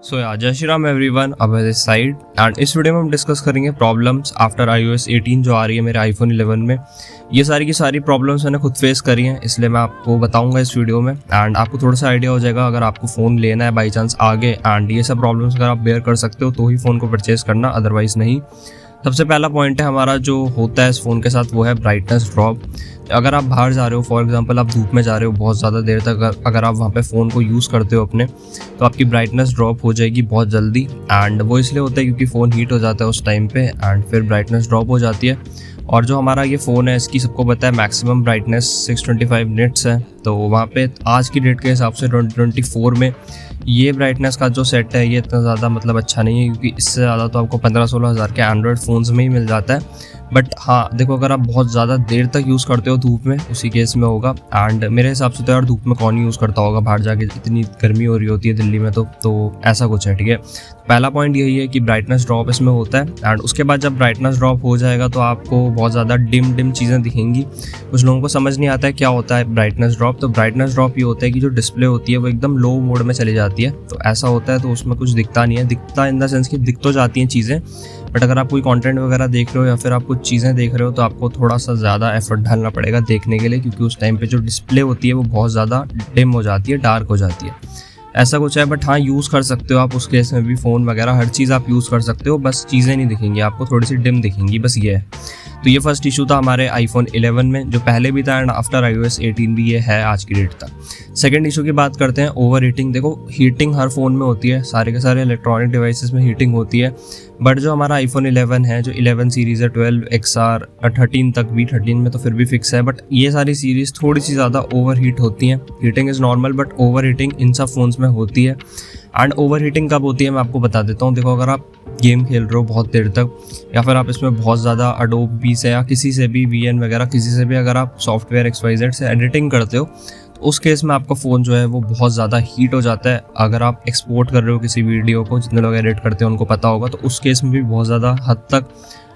जय Shri Ram everyone, Abhay this side and इस video में हम डिस्कस करेंगे प्रॉब्लम्स आफ्टर iOS 18 जो आ रही है मेरे आईफोन 11 में। ये सारी की सारी प्रॉब्लम्स मैंने खुद फेस करी हैं, इसलिए मैं आपको बताऊंगा इस वीडियो में एंड आपको थोड़ा सा आइडिया हो जाएगा अगर आपको फ़ोन लेना है बाई चांस आगे एंड ये सब प्रॉब्लम्स अगर आप बेयर कर सकते हो तो ही फ़ोन को परचेज़ करना, अदरवाइज़ नहीं। सबसे पहला पॉइंट है हमारा जो होता है इस फ़ोन के साथ, वो है ब्राइटनेस ड्रॉप। अगर आप बाहर जा रहे हो, फॉर एग्जांपल आप धूप में जा रहे हो बहुत ज़्यादा देर तक, अगर आप वहाँ पे फ़ोन को यूज़ करते हो अपने, तो आपकी ब्राइटनेस ड्रॉप हो जाएगी बहुत जल्दी। एंड वो इसलिए होता है क्योंकि फ़ोन हीट हो जाता है उस टाइम पे एंड फिर ब्राइटनेस ड्रॉप हो जाती है। और जो हमारा ये फ़ोन है इसकी सबको पता है मैक्सिमम ब्राइटनेस 625 निट्स है, तो वहाँ पे आज की डेट के हिसाब से 2024 में ये ब्राइटनेस का जो सेट है ये इतना ज़्यादा मतलब अच्छा नहीं है, क्योंकि इससे ज़्यादा तो आपको 15-16 हज़ार के एंड्रॉयड फ़ोन्स में ही मिल जाता है। बट हाँ देखो, अगर आप बहुत ज़्यादा देर तक यूज़ करते हो धूप में, उसी केस में होगा। एंड मेरे हिसाब से तो यार धूप में कौन यूज़ करता होगा बाहर जाके, इतनी गर्मी हो रही होती है दिल्ली में, तो ऐसा कुछ है, ठीक है। पहला पॉइंट यही है कि ब्राइटनेस ड्रॉप इसमें होता है। एंड उसके बाद जब ब्राइटनेस ड्रॉप हो जाएगा तो आपको बहुत ज़्यादा डिम चीज़ें दिखेंगी। कुछ लोगों को समझ नहीं आता है क्या होता है ब्राइटनेस ड्रॉप। तो ब्राइटनेस ड्रॉप ये होता है कि जो डिस्प्ले होती है वो एकदम लो मोड में चली जाती है, तो ऐसा होता है। तो उसमें कुछ दिखता नहीं है, दिखता इन द सेंस कि दिख तो जाती हैं चीज़ें, बट अगर आप कोई कंटेंट वगैरह देख रहे हो या फिर आप कुछ चीज़ें देख रहे हो तो आपको थोड़ा सा ज़्यादा एफर्ट डालना पड़ेगा देखने के लिए, क्योंकि उस टाइम पे जो डिस्प्ले होती है वो बहुत ज़्यादा डिम हो जाती है, डार्क हो जाती है, ऐसा कुछ है। बट हाँ, यूज़ कर सकते हो आप उस केस में भी, फ़ोन वगैरह हर चीज़ आप यूज़ कर सकते हो, बस चीज़ें नहीं दिखेंगी आपको, थोड़ी सी डिम दिखेंगी, बस ये है। तो ये फर्स्ट इशू था हमारे आईफोन 11 में, जो पहले भी था एंड आफ्टर iOS 18 भी ये है आज की डेट तक। सेकंड इशू की बात करते हैं, ओवर हीटिंग। देखो, हीटिंग हर फ़ोन में होती है, सारे के सारे इलेक्ट्रॉनिक डिवाइसेस में हीटिंग होती है, बट जो हमारा आईफोन 11 है, जो 11 सीरीज़ है, 12 XR 13 तक भी, 13 में तो फिर भी फिक्स है, बट ये सारी सीरीज़ थोड़ी सी ज़्यादा ओवर हीट होती हैं। Heating is normal but over heating in सब फ़ोन्स में होती है। एंड ओवर हीटिंग कब होती है मैं आपको बता देता हूँ। देखो, अगर आप गेम खेल रहे हो बहुत देर तक, या फिर आप इसमें बहुत ज़्यादा अडोबी से या किसी से भी VN वगैरह किसी से भी अगर आप सॉफ्टवेयर XYZ से एडिटिंग करते हो, तो उस केस में आपका फ़ोन जो है वो बहुत ज़्यादा हीट हो जाता है। अगर आप एक्सपोर्ट कर रहे हो किसी वीडियो को, जितने लोग एडिट करते हैं उनको पता होगा, तो उस केस में भी बहुत ज़्यादा हद तक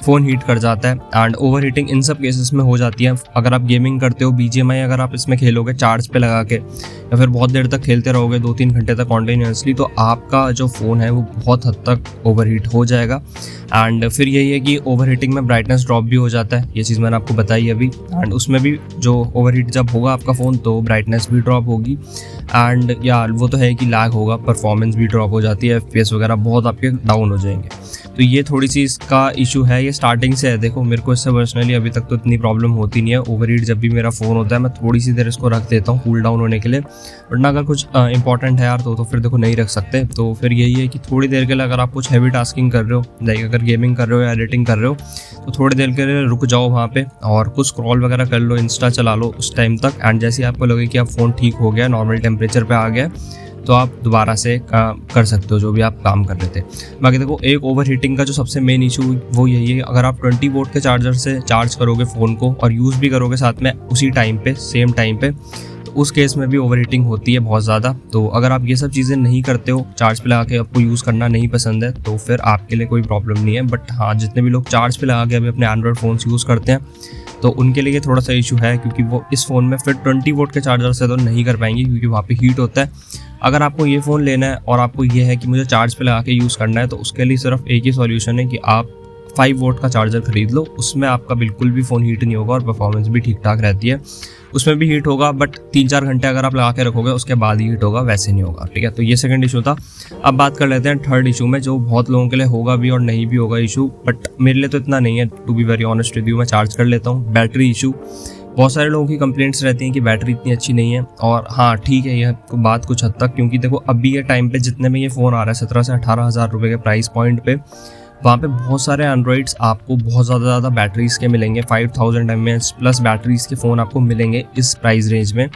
फ़ोन हीट कर जाता है। एंड ओवर हीटिंग इन सब केसेस में हो जाती है। अगर आप गेमिंग करते हो, BGMI अगर आप इसमें खेलोगे चार्ज पे लगा के, या फिर बहुत देर तक खेलते रहोगे 2-3 घंटे तक कॉन्टिन्यूसली, तो आपका जो फ़ोन है वो बहुत हद तक ओवर हीट हो जाएगा। एंड फिर यही है कि ओवर हीटिंग में ब्राइटनेस ड्रॉप भी हो जाता है, ये चीज़ मैंने आपको बताई अभी। एंड उसमें भी जो ओवर हीट जब होगा आपका फ़ोन तो ब्राइटनेस भी ड्रॉप होगी, एंड यार वो तो है कि लैग होगा, परफॉर्मेंस भी ड्रॉप हो जाती है, FPS वगैरह बहुत आपके डाउन हो जाएंगे। तो ये थोड़ी सी इसका इशू है, ये स्टार्टिंग से है। देखो, मेरे को इससे पर्सनली अभी तक तो इतनी प्रॉब्लम होती नहीं है। ओवर हीट जब भी मेरा फ़ोन होता है मैं थोड़ी सी देर इसको रख देता हूँ कूल डाउन होने के लिए, वरना अगर कुछ इंपॉर्टेंट है यार तो फिर देखो नहीं रख सकते। तो फिर यही है कि थोड़ी देर के लिए अगर आप कुछ हैवी टास्किंग कर रहे हो, लाइक अगर गेमिंग कर रहे हो या एडिटिंग कर रहे हो, तो थोड़ी देर के लिए रुक जाओ वहाँ पे और कुछ स्क्रॉल वगैरह कर लो, इंस्टा चला लो उस टाइम तक। एंड जैसे ही आपको लगे कि आप फ़ोन ठीक हो गया, नॉर्मल टेम्परेचर पे आ गया, तो आप दोबारा से कर सकते हो जो भी आप काम कर रहे थे। बाकी देखो, एक ओवर हीटिंग का जो सबसे मेन इशू वो यही है, अगर आप 20 वोल्ट के चार्जर से चार्ज करोगे फ़ोन को और यूज़ भी करोगे साथ में उसी टाइम पे, सेम टाइम पे, तो उस केस में भी ओवर हीटिंग होती है बहुत ज़्यादा। तो अगर आप ये सब चीज़ें नहीं करते हो, चार्ज पे लगा के आपको यूज़ करना नहीं पसंद है, तो फिर आपके लिए कोई प्रॉब्लम नहीं है। बट हाँ, जितने भी लोग चार्ज पे लगा के अभी अपने एंड्रॉयड फ़ोन्स यूज़ करते हैं, तो उनके लिए थोड़ा सा इशू है, क्योंकि वो इस फ़ोन में फिर 20 वोल्ट के चार्जर से तो नहीं कर पाएंगे, क्योंकि वहाँ पे हीट होता है। अगर आपको ये फ़ोन लेना है और आपको ये है कि मुझे चार्ज पे लगा के यूज़ करना है, तो उसके लिए सिर्फ एक ही सॉल्यूशन है कि आप 5 वोल्ट का चार्जर खरीद लो। उसमें आपका बिल्कुल भी फ़ोन हीट नहीं होगा और परफॉर्मेंस भी ठीक ठाक रहती है। उसमें भी हीट होगा बट 3-4 घंटे अगर आप लगा के रखोगे उसके बाद ही हीट होगा, वैसे नहीं होगा, ठीक है। तो ये सेकंड इशू था। अब बात कर लेते हैं थर्ड इशू में, जो बहुत लोगों के लिए होगा भी और नहीं भी होगा इशू, बट मेरे लिए तो इतना नहीं है, to be very honest with you. मैं चार्ज कर लेता हूँ। बैटरी इशू, बहुत सारे लोगों की कंप्लेंट्स रहती हैं कि बैटरी इतनी अच्छी नहीं है, और हाँ ठीक है यह बात कुछ हद तक, क्योंकि देखो अभी के टाइम पे जितने में ये फ़ोन आ रहा है 17 से 18 हज़ार रुपये के प्राइस पॉइंट पे, वहाँ पे बहुत सारे एंड्रॉइड्स आपको बहुत ज़्यादा बैटरीज़ के मिलेंगे, 5000 mAh प्लस बैटरीज़ के फ़ोन आपको मिलेंगे इस प्राइस रेंज में।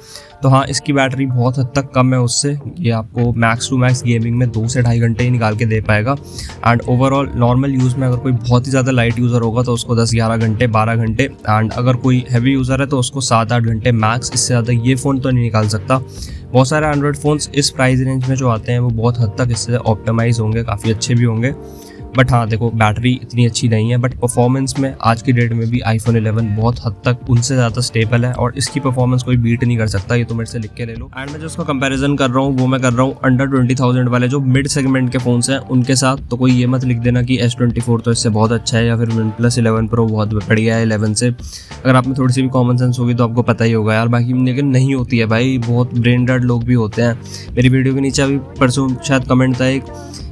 तो हाँ, इसकी बैटरी बहुत हद तक कम है उससे, ये आपको मैक्स टू मैक्स गेमिंग में 2 से ढाई घंटे ही निकाल के दे पाएगा। एंड ओवरऑल नॉर्मल यूज़ में अगर कोई बहुत ही ज़्यादा लाइट यूज़र होगा तो उसको 10-11 घंटे, 12 घंटे, एंड अगर कोई हैवी यूज़र है तो उसको 7-8 घंटे मैक्स, इससे ज़्यादा ये फ़ोन तो नहीं निकाल सकता। बहुत सारे एंड्रॉयड फ़ोन्स इस प्राइस रेंज में जो आते हैं वो बहुत हद तक इससे ऑप्टिमाइज़ होंगे, काफ़ी अच्छे भी होंगे, बट हाँ देखो बैटरी इतनी अच्छी नहीं है, बट परफॉर्मेंस में आज की डेट में भी आईफोन 11 बहुत हद तक उनसे ज़्यादा स्टेबल है और इसकी परफॉर्मेंस कोई बीट नहीं कर सकता, ये तो मेरे से लिख के ले लो। एंड मैं जो उसका कंपैरिजन कर रहा हूँ वो मैं कर रहा हूँ अंडर 20,000 वाले जो मिड सेगमेंट के फ़ोन्स हैं उनके साथ। तो कोई ये मत लिख देना कि S24 तो इससे बहुत अच्छा है या फिर OnePlus 11 Pro बहुत बढ़िया है 11 से। अगर आप में थोड़ी सी भी कॉमन सेंस होगी तो आपको पता ही होगा यार, बाकी लेकिन नहीं होती है भाई, बहुत ब्रेन डेड लोग भी होते हैं। मेरी वीडियो के नीचे अभी परसों शायद कमेंट था एक,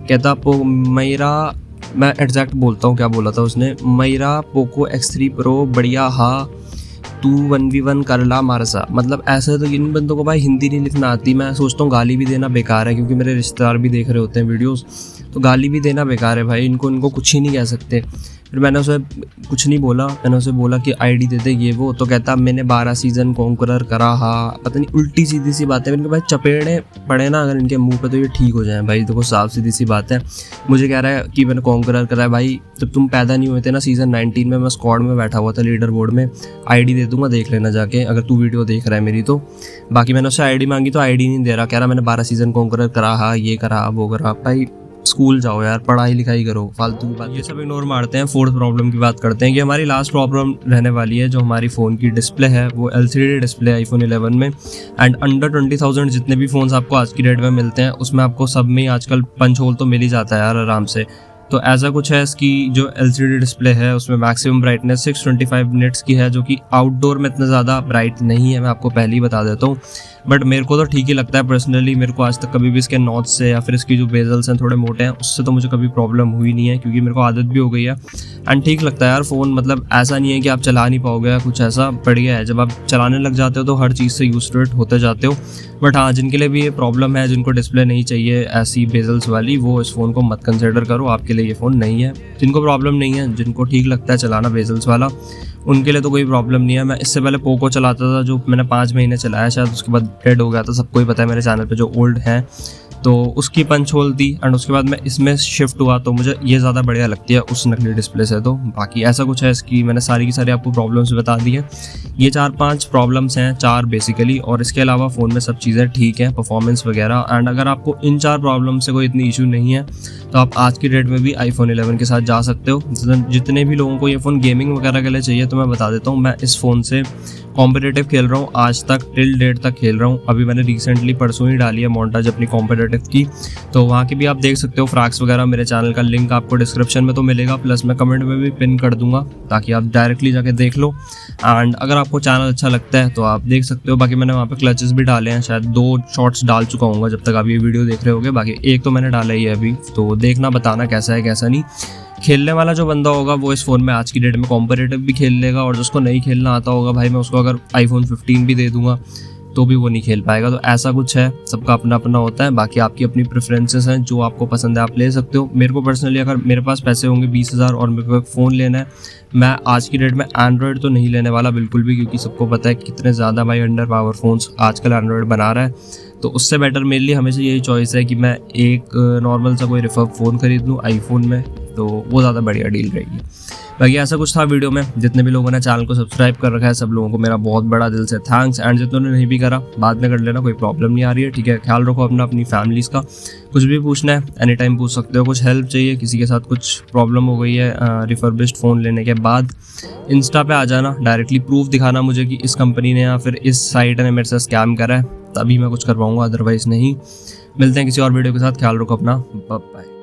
कहता मेरा, मैं एग्जैक्ट बोलता हूँ क्या बोला था उसने, मेरा पोको X3 Pro बढ़िया हा, तू 1v1 कर ला मारसा। मतलब ऐसे तो इन बंदों को भाई हिंदी नहीं लिखना आती। मैं सोचता हूँ गाली भी देना बेकार है, क्योंकि मेरे रिश्तेदार भी देख रहे होते हैं वीडियोस, तो गाली भी देना बेकार है भाई, इनको कुछ ही नहीं कह सकते। फिर मैंने उसे कुछ नहीं बोला, मैंने उसे बोला कि आईडी दे दे ये वो, तो कहता मैंने 12 सीज़न कॉन्करर करा, हाँ पता नहीं उल्टी सीधी सी बात है। मैंने कहा भाई चपेड़े पड़े ना अगर इनके मुंह पे तो ये ठीक हो जाए भाई, देखो साफ सीधी सी बात है। मुझे कह रहा है कि मैंने कॉन्करर करा है, भाई जब तुम पैदा नहीं हुए थे ना सीज़न 19 में, मैं स्क्वाड में बैठा हुआ था लीडर बोर्ड में, आईडी दे दूंगा देख लेना जाके अगर तू वीडियो देख रहा है मेरी तो। बाकी मैंने उससे आईडी मांगी तो आईडी नहीं दे रहा, कह रहा मैंने 12 सीज़न कॉन्करर करा, हाँ ये करा वो करा। भाई स्कूल जाओ यार, पढ़ाई लिखाई करो, फालतू की बात ये सब इग्नोर मारते हैं। फोर्थ प्रॉब्लम की बात करते हैं कि हमारी लास्ट प्रॉब्लम रहने वाली है जो हमारी फ़ोन की डिस्प्ले है, वो LCD डिस्प्ले आईफोन 11 में। एंड अंडर 20,000 जितने भी फ़ोन्स आपको आज की डेट में मिलते हैं उसमें आपको सब में आजकल पंच होल तो मिल ही जाता है यार आराम से। तो ऐसा कुछ है, इसकी जो LCD डिस्प्ले है उसमें मैक्सिमम ब्राइटनेस 625 निट्स की है, जो कि आउटडोर में इतना ज़्यादा ब्राइट नहीं है, मैं आपको पहले ही बता देता हूँ। बट मेरे को तो ठीक ही लगता है पर्सनली, मेरे को आज तक कभी भी इसके नॉच से या फिर इसकी जो बेजल्स हैं थोड़े मोटे हैं उससे तो मुझे कभी प्रॉब्लम हुई नहीं है, क्योंकि मेरे को आदत भी हो गई है। एंड ठीक लगता है यार फ़ोन, मतलब ऐसा नहीं है कि आप चला नहीं पाओगे या कुछ ऐसा, बढ़िया है। जब आप चलाने लग जाते हो तो हर चीज़ से यूज टू इट होते जाते हो। बट हाँ जिनके लिए भी ये प्रॉब्लम है, जिनको डिस्प्ले नहीं चाहिए ऐसी बेजल्स वाली, वो इस फ़ोन को मत कंसिडर करो, आपके लिए ये फ़ोन नहीं है। जिनको प्रॉब्लम नहीं है, जिनको ठीक लगता है चलाना बेजल्स वाला, उनके लिए तो कोई प्रॉब्लम नहीं है। मैं इससे पहले पोको चलाता था जो मैंने 5 महीने चलाया शायद, उसके बाद डेड हो गया था, सबको ही पता है मेरे चैनल पे जो ओल्ड हैं, तो उसकी पंच होल थी। एंड उसके बाद मैं इसमें शिफ्ट हुआ तो मुझे ये ज़्यादा बढ़िया लगती है उस नकली डिस्प्ले से। तो बाकी ऐसा कुछ है, इसकी मैंने सारी की सारी आपको प्रॉब्लम्स बता दी हैं। ये 4-5 प्रॉब्लम्स हैं, 4 बेसिकली, और इसके अलावा फ़ोन में सब चीज़ें ठीक हैं, परफॉर्मेंस वगैरह। एंड अगर आपको इन 4 प्रॉब्लम से कोई इतनी इशू नहीं है तो आप आज की डेट में भी आईफोन 11 के साथ जा सकते हो। जितने भी लोगों को ये फ़ोन गेमिंग वगैरह के लिए चाहिए तो मैं बता देता हूँ, मैं इस फ़ोन से कॉम्पिटिटिव खेल रहा हूँ, आज तक टिल डेट तक खेल रहा हूँ। अभी मैंने रिसेंटली परसों ही डाली है मोन्टाज अपनी कॉम्पिटिटिव की, तो वहाँ की भी आप देख सकते हो फ्रैक्स वगैरह। मेरे चैनल का लिंक आपको डिस्क्रिप्शन में तो मिलेगा, प्लस मैं कमेंट में भी पिन कर दूंगा ताकि आप डायरेक्टली जाके देख लो। एंड अगर आपको चैनल अच्छा लगता है तो आप देख सकते हो। बाकी मैंने वहाँ पे क्लचेस भी डाले हैं, शायद 2 शॉर्ट्स डाल चुका हूँ जब तक आप ये वीडियो देख रहे होगे, बाकी एक तो मैंने डाला ही है अभी, तो देखना बताना कैसा है कैसा नहीं। खेलने वाला जो बंदा होगा वो इस फ़ोन में आज की डेट में कॉम्पिटिटिव भी खेल लेगा, और जिसको नहीं खेलना आता होगा भाई, मैं उसको अगर आईफोन 15 भी दे दूंगा तो भी वो नहीं खेल पाएगा। तो ऐसा कुछ है, सबका अपना अपना होता है। बाकी आपकी अपनी प्रेफरेंसेस हैं, जो आपको पसंद है आप ले सकते हो। मेरे को पर्सनली अगर मेरे पास पैसे होंगे 20,000 और मेरे को एक फ़ोन लेना है, मैं आज की डेट में एंड्रॉयड तो नहीं लेने वाला बिल्कुल भी, क्योंकि सबको पता है कितने ज़्यादा भाई अंडर पावर फ़ोन्स आजकल एंड्रॉयड बना रहा है। तो उससे बेटर मेरे लिए हमेशा यही चॉइस है कि मैं एक नॉर्मल सा कोई रिफर्ब फ़ोन खरीद लूँ आईफोन में, तो वो ज़्यादा बढ़िया डील रहेगी। बाकी ऐसा कुछ था वीडियो में। जितने भी लोगों ने चैनल को सब्सक्राइब कर रखा है सब लोगों को मेरा बहुत बड़ा दिल से थैंक्स। एंड जितनों ने नहीं भी करा बाद में कर लेना, कोई प्रॉब्लम नहीं आ रही है, ठीक है। ख्याल रखो अपना, अपनी फैमिलीज़ का। कुछ भी पूछना है एनी टाइम पूछ सकते हो, कुछ हेल्प चाहिए, किसी के साथ कुछ प्रॉब्लम हो गई है रिफर्बिश्ड फ़ोन लेने के बाद, इंस्टा पे आ जाना, डायरेक्टली प्रूफ दिखाना मुझे कि इस कंपनी ने या फिर इस साइट ने मेरे से स्कैम करा है, तभी मैं कुछ कर पाऊँगा, अदरवाइज़ नहीं। मिलते हैं किसी और वीडियो के साथ, ख्याल रखो अपना, बाय बाय।